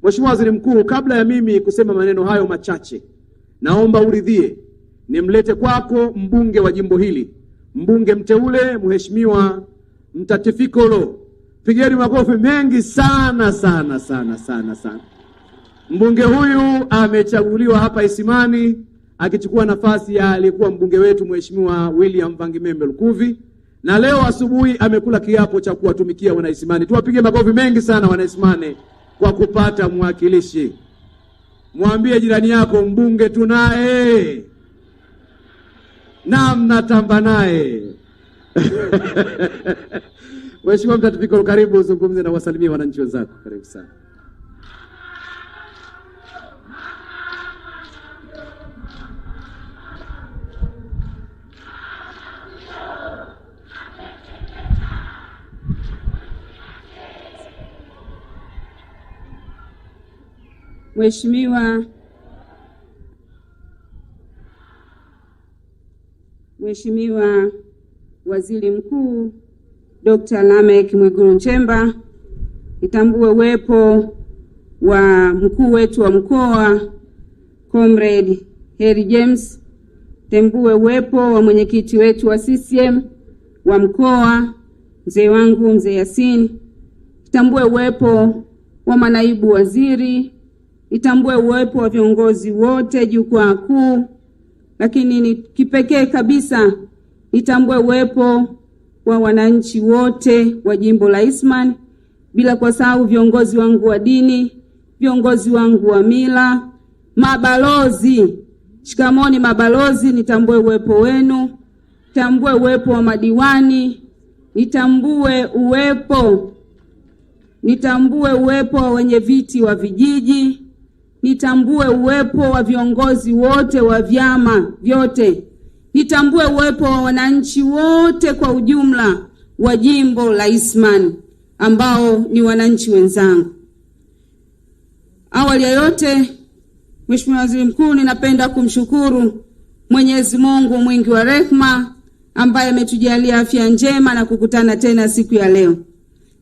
Mheshimiwa Waziri Mkuu, kabla ya mimi kusema maneno hayo machache, naomba uridhie nimlete kwako mbunge wa jimbo hili, mbunge mteule Mheshimiwa Mtatifikolo. Pigeni makofi mengi sana sana sana sana sana. Mbunge huyu amechaguliwa hapa Isimani akichukua nafasi ya aliyekuwa mbunge wetu Mheshimiwa William Vangimembe Lukuvi, na leo asubuhi amekula kiapo cha kuwatumikia Wanaisimani. Tuwapige makofi mengi sana Wanaisimani kwa kupata mwakilishi. Mwambie jirani yako mbunge tunaye na mnatamba naye. Mheshimiwa Mtatifikolo, karibu uzungumze na wasalimie wananchi wenzako. Karibu sana. Mheshimiwa Waziri Mkuu Dr. Lameck Mwigulu Nchemba, nitambue uwepo wa mkuu wetu wa mkoa Comrade Harry James, tambue uwepo wa mwenyekiti wetu wa CCM wa mkoa mzee wangu mzee Yasin, nitambue uwepo wa manaibu waziri, nitambue uwepo wa viongozi wote jukwaa kuu, lakini ni kipekee kabisa nitambue uwepo wa wananchi wote wa jimbo la Isimani, bila kusahau viongozi wangu wa dini, viongozi wangu wa mila, mabalozi. Shikamoni mabalozi, nitambue uwepo wenu, nitambue uwepo wa madiwani, nitambue uwepo wa wenye viti wa vijiji, nitambue uwepo wa viongozi wote wa vyama vyote, nitambue uwepo wa wananchi wote kwa ujumla wa jimbo la Isimani ambao ni wananchi wenzangu. Awali ya yote, Mheshimiwa Waziri Mkuu, ninapenda kumshukuru Mwenyezi Mungu mwingi wa rehema ambaye ametujalia afya njema na kukutana tena siku ya leo.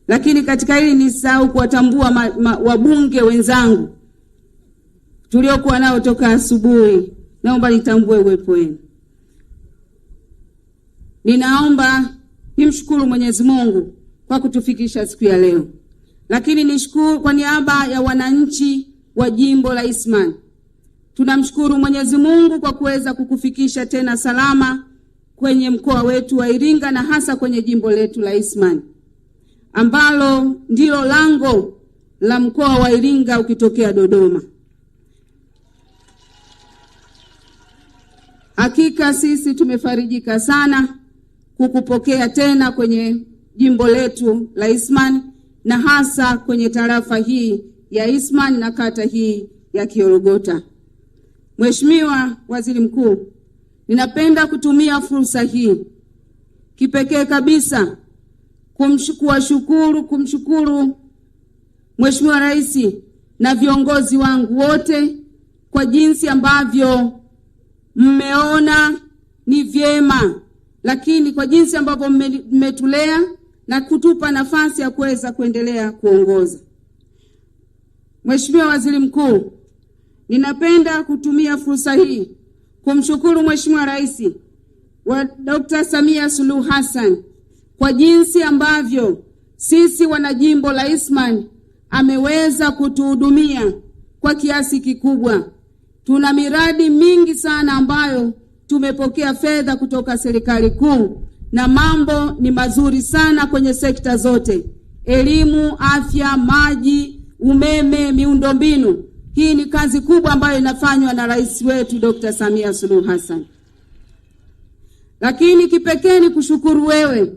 Lakini katika hili nisahau kuwatambua wabunge wenzangu tuliokuwa nao toka asubuhi. Naomba nitambue uwepo wenu. Ninaomba nimshukuru Mwenyezi Mungu kwa kutufikisha siku ya leo. Lakini nishukuru kwa niaba ya wananchi wa jimbo la Isimani. Tunamshukuru Mwenyezi Mungu kwa kuweza kukufikisha tena salama kwenye mkoa wetu wa Iringa na hasa kwenye jimbo letu la Isimani, ambalo ndilo lango la mkoa wa Iringa ukitokea Dodoma. Hakika sisi tumefarijika sana kukupokea tena kwenye jimbo letu la Isimani na hasa kwenye tarafa hii ya Isimani na kata hii ya Kiorogota. Mheshimiwa Waziri Mkuu, ninapenda kutumia fursa hii kipekee kabisa kumshukuru Mheshimiwa Rais na viongozi wangu wote kwa jinsi ambavyo mmeona ni vyema, lakini kwa jinsi ambavyo mmetulea na kutupa nafasi ya kuweza kuendelea kuongoza. Mheshimiwa Waziri Mkuu, ninapenda kutumia fursa hii kumshukuru Mheshimiwa Rais wa Dr. Samia Suluhu Hassan kwa jinsi ambavyo sisi wanajimbo la Isimani ameweza kutuhudumia kwa kiasi kikubwa. Tuna miradi mingi sana ambayo tumepokea fedha kutoka serikali kuu na mambo ni mazuri sana kwenye sekta zote: elimu, afya, maji, umeme, miundombinu. Hii ni kazi kubwa ambayo inafanywa na rais wetu Dr. Samia Suluhu Hassan. Lakini kipekee ni kushukuru wewe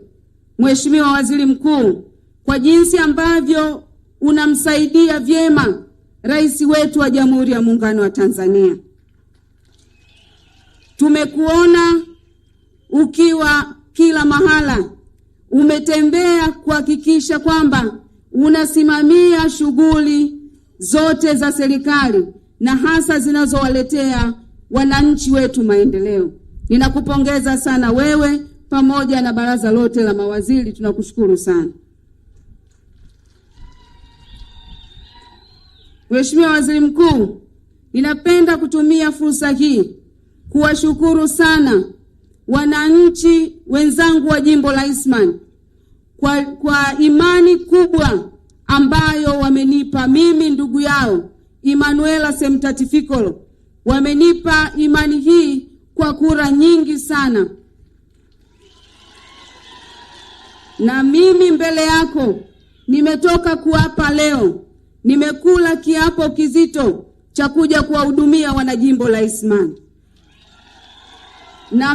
Mheshimiwa Waziri Mkuu kwa jinsi ambavyo unamsaidia vyema rais wetu wa Jamhuri ya Muungano wa Tanzania. Tumekuona ukiwa kila mahala, umetembea kuhakikisha kwamba unasimamia shughuli zote za serikali na hasa zinazowaletea wananchi wetu maendeleo. Ninakupongeza sana wewe pamoja na baraza lote la mawaziri, tunakushukuru sana. Mheshimiwa Waziri Mkuu, ninapenda kutumia fursa hii kuwashukuru sana wananchi wenzangu wa jimbo la Eastman kwa imani kubwa ambayo wamenipa mimi, ndugu yao Emanuela Semtatifikolo. Wamenipa imani hii kwa kura nyingi sana, na mimi mbele yako nimetoka kuapa leo, nimekula kiapo kizito cha kuja kuwahudumia wanajimbo la Eastman. Na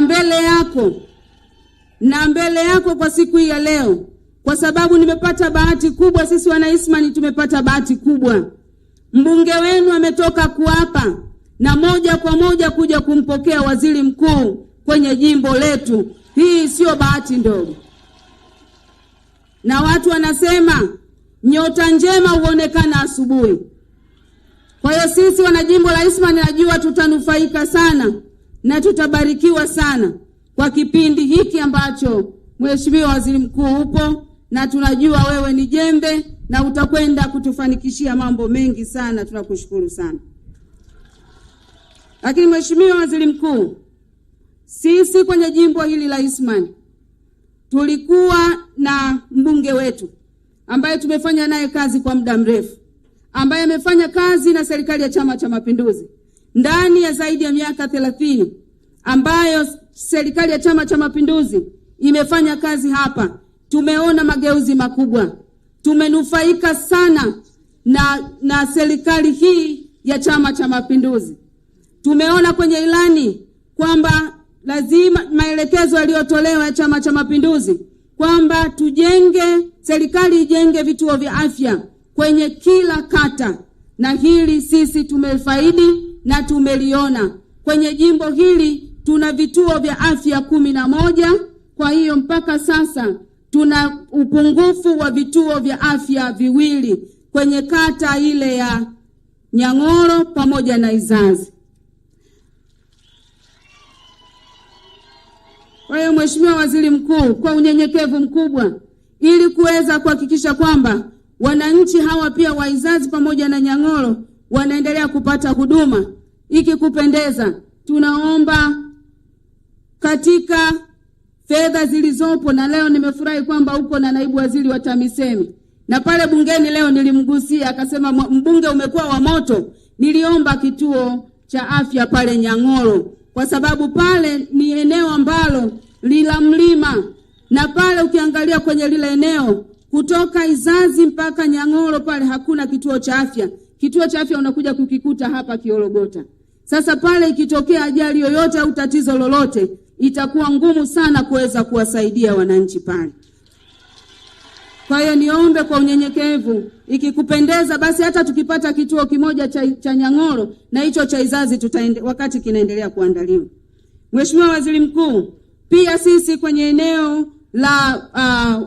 mbele yako kwa siku hii ya leo, kwa sababu nimepata bahati kubwa. Sisi wana Eastman tumepata bahati kubwa. Mbunge wenu ametoka kuapa na moja kwa moja kuja kumpokea waziri mkuu kwenye jimbo letu. Hii sio bahati ndogo, na watu wanasema nyota njema huonekana asubuhi. Kwa hiyo sisi wana jimbo la Eastman najua tutanufaika sana na tutabarikiwa sana kwa kipindi hiki ambacho Mheshimiwa Waziri Mkuu upo, na tunajua wewe ni jembe na utakwenda kutufanikishia mambo mengi sana. Tunakushukuru sana. Lakini Mheshimiwa Waziri Mkuu, sisi kwenye jimbo hili la Eastman tulikuwa na mbunge wetu ambaye tumefanya naye kazi kwa muda mrefu, ambaye amefanya kazi na serikali ya Chama cha Mapinduzi ndani ya zaidi ya miaka 30, ambayo serikali ya Chama cha Mapinduzi imefanya kazi hapa. Tumeona mageuzi makubwa, tumenufaika sana na serikali hii ya Chama cha Mapinduzi. Tumeona kwenye ilani kwamba lazima maelekezo yaliyotolewa ya Chama cha Mapinduzi kwamba serikali ijenge vituo vya afya kwenye kila kata, na hili sisi tumefaidi na tumeliona. Kwenye jimbo hili tuna vituo vya afya 11. Kwa hiyo mpaka sasa tuna upungufu wa vituo vya afya 2 kwenye kata ile ya Nyang'oro pamoja na Izazi. Kwa hiyo Mheshimiwa Waziri Mkuu, kwa unyenyekevu mkubwa, ili kuweza kuhakikisha kwamba wananchi hawa pia wa Izazi pamoja na Nyang'oro wanaendelea kupata huduma, ikikupendeza tunaomba katika fedha zilizopo, na leo nimefurahi kwamba uko na naibu waziri wa TAMISEMI, na pale bungeni leo nilimgusia akasema mbunge umekuwa wa moto. Niliomba kituo cha afya pale Nyang'oro kwa sababu pale ni eneo ambalo lila mlima, na pale ukiangalia kwenye lile eneo kutoka Izazi mpaka Nyang'oro pale hakuna kituo cha afya. Kituo cha afya unakuja kukikuta hapa Kiorogota. Sasa pale ikitokea ajali yoyote au tatizo lolote, itakuwa ngumu sana kuweza kuwasaidia wananchi pale. Kwa hiyo niombe kwa unyenyekevu, ikikupendeza basi hata tukipata kituo kimoja cha Nyang'oro na hicho cha Izazi wakati kinaendelea kuandaliwa. Mheshimiwa Waziri Mkuu, pia sisi kwenye eneo la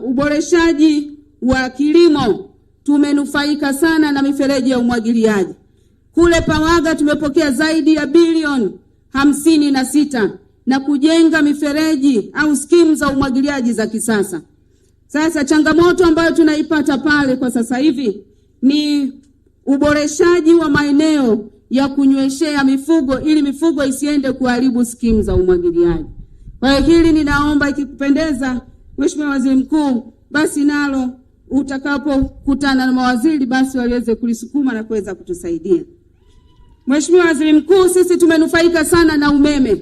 uboreshaji wa kilimo tumenufaika sana na mifereji ya umwagiliaji. Kule Pawaga tumepokea zaidi ya bilioni 56 na kujenga mifereji au skimu za umwagiliaji za kisasa. Sasa changamoto ambayo tunaipata pale kwa sasa hivi ni uboreshaji wa maeneo ya kunyweshea mifugo ili mifugo isiende kuharibu skimu za umwagiliaji. Kwa hiyo hili ninaomba ikikupendeza Mheshimiwa Waziri Mkuu, basi nalo utakapokutana na mawaziri basi waweze kulisukuma na kuweza kutusaidia. Mheshimiwa Waziri Mkuu, sisi tumenufaika sana na umeme.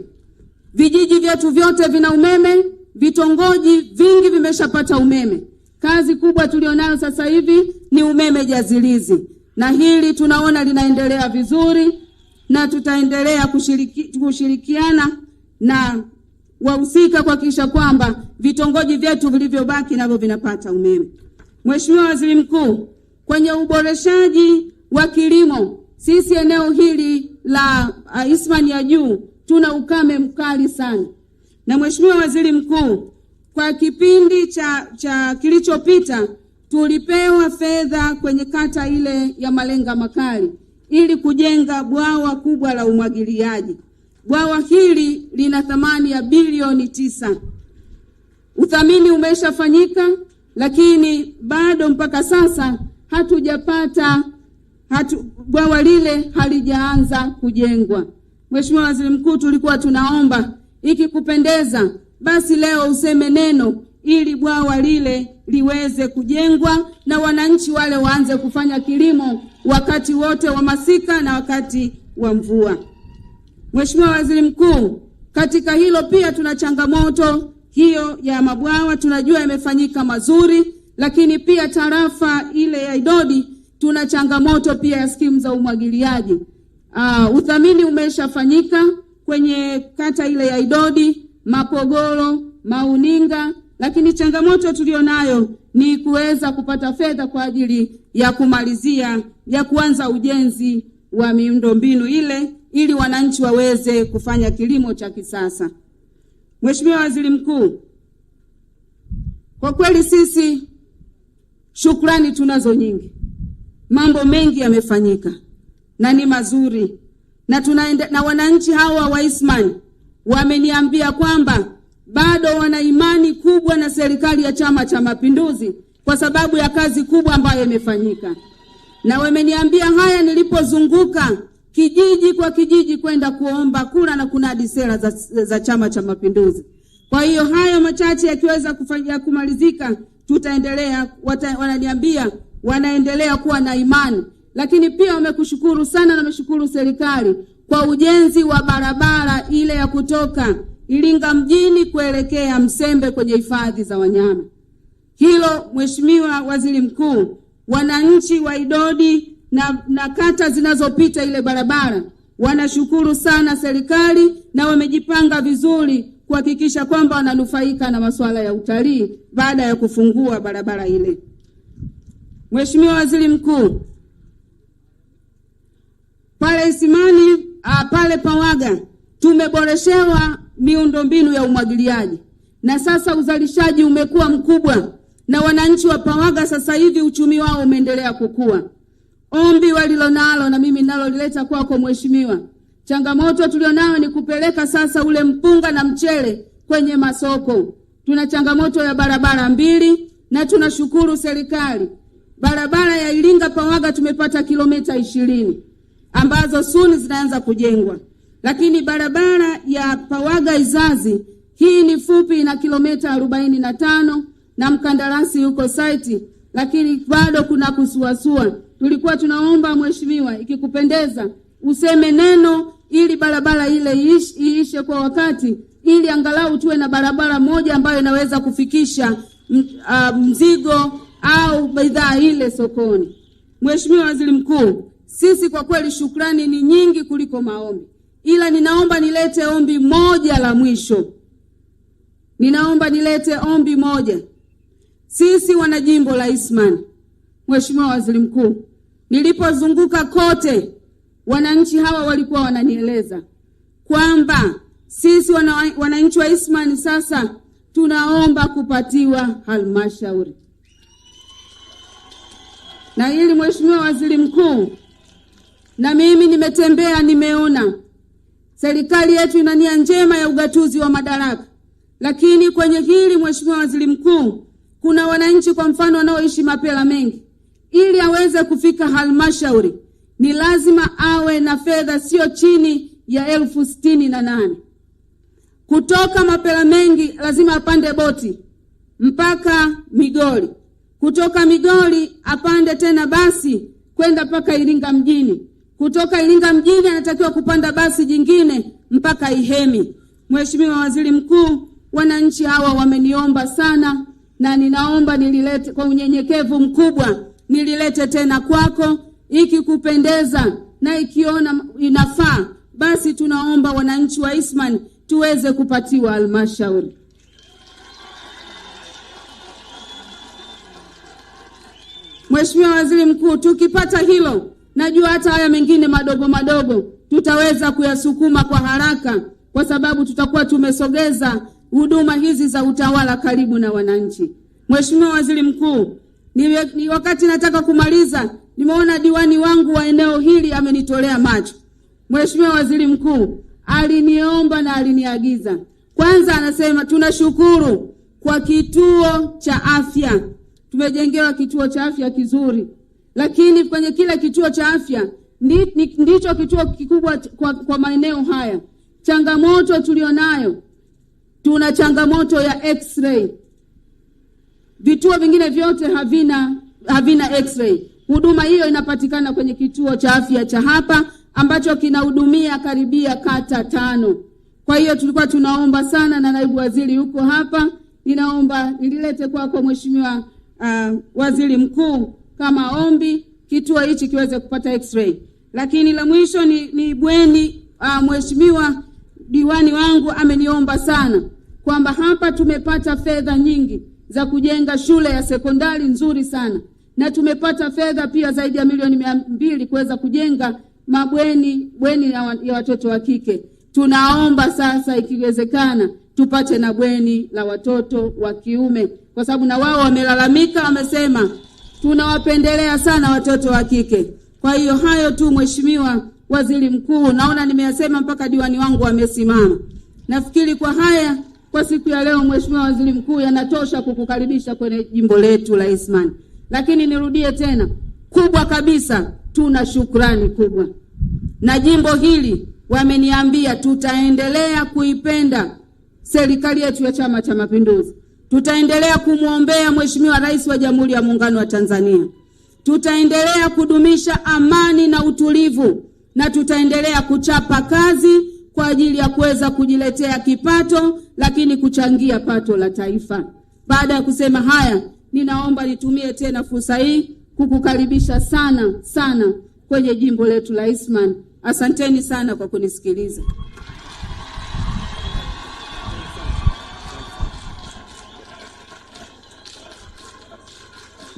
Vijiji vyetu vyote vina umeme, vitongoji vingi vimeshapata umeme. Kazi kubwa tulionayo sasa hivi ni umeme jazilizi, na hili tunaona linaendelea vizuri, na tutaendelea kushirikiana na wahusika kuhakikisha kwamba vitongoji vyetu vilivyobaki navyo vinapata umeme. Mheshimiwa Waziri Mkuu, kwenye uboreshaji wa kilimo, sisi eneo hili la Eastman ya juu tuna ukame mkali sana. Na Mheshimiwa Waziri Mkuu, kwa kipindi cha kilichopita tulipewa fedha kwenye kata ile ya Malenga Makali ili kujenga bwawa kubwa la umwagiliaji. Bwawa hili lina thamani ya bilioni 9. Uthamini umeshafanyika, lakini bado mpaka sasa hatujapata bwawa lile halijaanza kujengwa. Mheshimiwa Waziri Mkuu, tulikuwa tunaomba ikikupendeza basi leo useme neno ili bwawa lile liweze kujengwa na wananchi wale waanze kufanya kilimo wakati wote wa masika na wakati wa mvua. Mheshimiwa Waziri Mkuu, katika hilo pia tuna changamoto hiyo ya mabwawa, tunajua yamefanyika mazuri, lakini pia tarafa ile ya Idodi tuna changamoto pia ya skimu za umwagiliaji. Uthamini umeshafanyika kwenye kata ile ya Idodi, Mapogoro, Mauninga, lakini changamoto tulionayo ni kuweza kupata fedha kwa ajili ya kumalizia ya kuanza ujenzi wa miundombinu ile ili wananchi waweze kufanya kilimo cha kisasa. Mheshimiwa Waziri Mkuu, kwa kweli sisi shukrani tunazo nyingi. Mambo mengi yamefanyika na ni mazuri, na wananchi hawa wa Eastman wameniambia kwamba bado wana imani kubwa na serikali ya Chama cha Mapinduzi kwa sababu ya kazi kubwa ambayo imefanyika. Na wameniambia haya nilipozunguka kijiji kwa kijiji kwenda kuomba kura na kunadi sera za Chama cha Mapinduzi. Kwa hiyo hayo machache yakiweza kumalizika, tutaendelea, wananiambia wanaendelea kuwa na imani. Lakini pia wamekushukuru sana na wameshukuru serikali kwa ujenzi wa barabara ile ya kutoka Iringa mjini kuelekea Msembe kwenye hifadhi za wanyama. Hilo Mheshimiwa Waziri Mkuu, wananchi wa Idodi na kata zinazopita ile barabara wanashukuru sana serikali na wamejipanga vizuri kuhakikisha kwamba wananufaika na masuala ya utalii baada ya kufungua barabara ile. Mheshimiwa Waziri Mkuu, pale Isimani, pale Pawaga tumeboreshewa miundombinu ya umwagiliaji na sasa uzalishaji umekuwa mkubwa na wananchi wa Pawaga sasa hivi uchumi wao umeendelea kukua. Ombi walilonalo na mimi nalolileta kwako Mheshimiwa, changamoto tulionao ni kupeleka sasa ule mpunga na mchele kwenye masoko. Tuna changamoto ya barabara mbili na tunashukuru serikali. Barabara ya Iringa Pawaga tumepata kilomita 20 ambazo suni zinaanza kujengwa. Lakini barabara ya Pawaga Izazi hii ni fupi na kilomita 45 na mkandarasi yuko site, lakini bado kuna kusuasua. Tulikuwa tunaomba Mheshimiwa, ikikupendeza useme neno ili barabara ile iishe kwa wakati, ili angalau tuwe na barabara moja ambayo inaweza kufikisha mzigo au bidhaa ile sokoni. Mheshimiwa Waziri Mkuu, sisi kwa kweli shukrani ni nyingi kuliko maombi. Ila ninaomba nilete ombi moja la mwisho. Ninaomba nilete ombi moja. Sisi wana jimbo la Eastman, Mheshimiwa Waziri Mkuu, nilipozunguka kote wananchi hawa walikuwa wananieleza kwamba sisi wananchi wa Eastman sasa tunaomba kupatiwa halmashauri. Na hili Mheshimiwa Waziri Mkuu, na mimi nimetembea nimeona serikali yetu ina nia njema ya ugatuzi wa madaraka. Lakini kwenye hili Mheshimiwa Waziri Mkuu, kuna wananchi kwa mfano wanaoishi Mapela Mengi, ili aweze kufika halmashauri ni lazima awe na fedha sio chini ya 68,000. Kutoka Mapela Mengi lazima apande boti mpaka Migoli. Kutoka Migoli apande tena basi kwenda mpaka Iringa mjini. Kutoka Iringa mjini anatakiwa kupanda basi jingine mpaka Ihemi. Mheshimiwa Waziri Mkuu, wananchi hawa wameniomba sana na ninaomba nililete kwa unyenyekevu mkubwa, nililete tena kwako ikikupendeza na ikiona inafaa, basi tunaomba wananchi wa Eastman tuweze kupatiwa halmashauri. Mheshimiwa Waziri Mkuu, tukipata hilo, najua hata haya mengine madogo madogo tutaweza kuyasukuma kwa haraka kwa sababu tutakuwa tumesogeza huduma hizi za utawala karibu na wananchi. Mheshimiwa Waziri Mkuu, ni wakati nataka kumaliza, nimeona diwani wangu wa eneo hili amenitolea macho. Mheshimiwa Waziri Mkuu, aliniomba na aliniagiza. Kwanza anasema tunashukuru kwa kituo cha afya. Tumejengewa kituo cha afya kizuri. lakini kwenye kila kituo cha afya ndicho kituo kikubwa kwa maeneo haya. Changamoto tulionayo, tuna changamoto ya x-ray. Vituo vingine vyote havina x-ray. Huduma hiyo inapatikana kwenye kituo cha afya cha hapa ambacho kinahudumia karibia kata 5. Kwa hiyo tulikuwa tunaomba sana, na naibu waziri yuko hapa, ninaomba nililete kwako Mheshimiwa Waziri Mkuu kama ombi, kituo hichi kiweze kupata x-ray. Lakini la mwisho ni bweni. Mheshimiwa diwani wangu ameniomba sana kwamba hapa tumepata fedha nyingi za kujenga shule ya sekondari nzuri sana, na tumepata fedha pia zaidi ya milioni 200 kuweza kujenga bweni ya watoto wa kike. Tunaomba sasa ikiwezekana tupate na bweni la watoto wa kiume, kwa sababu na wao wamelalamika, wamesema tunawapendelea sana watoto wa kike. Kwa hiyo hayo tu Mheshimiwa Waziri Mkuu, naona nimeyasema mpaka diwani wangu amesimama. Nafikiri kwa haya kwa siku ya leo Mheshimiwa Waziri Mkuu yanatosha kukukaribisha kwenye jimbo letu la Isimani. Lakini nirudie tena, kubwa kabisa tuna shukrani kubwa. Na jimbo hili wameniambia tutaendelea kuipenda serikali yetu ya Chama cha Mapinduzi. Tutaendelea kumuombea Mheshimiwa Rais wa Jamhuri ya Muungano wa Tanzania. Tutaendelea kudumisha amani na utulivu, na tutaendelea kuchapa kazi kwa ajili ya kuweza kujiletea kipato, lakini kuchangia pato la taifa. Baada ya kusema haya, ninaomba nitumie tena fursa hii kukukaribisha sana sana kwenye jimbo letu la Isimani. Asanteni sana kwa kunisikiliza.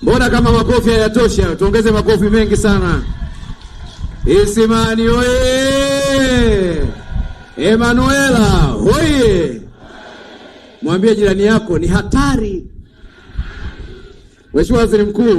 Mbona kama makofi hayatosha? Tuongeze makofi mengi sana. Isimani oye! Emanuela oye! Mwambie jirani yako ni hatari. Mheshimiwa Waziri Mkuu.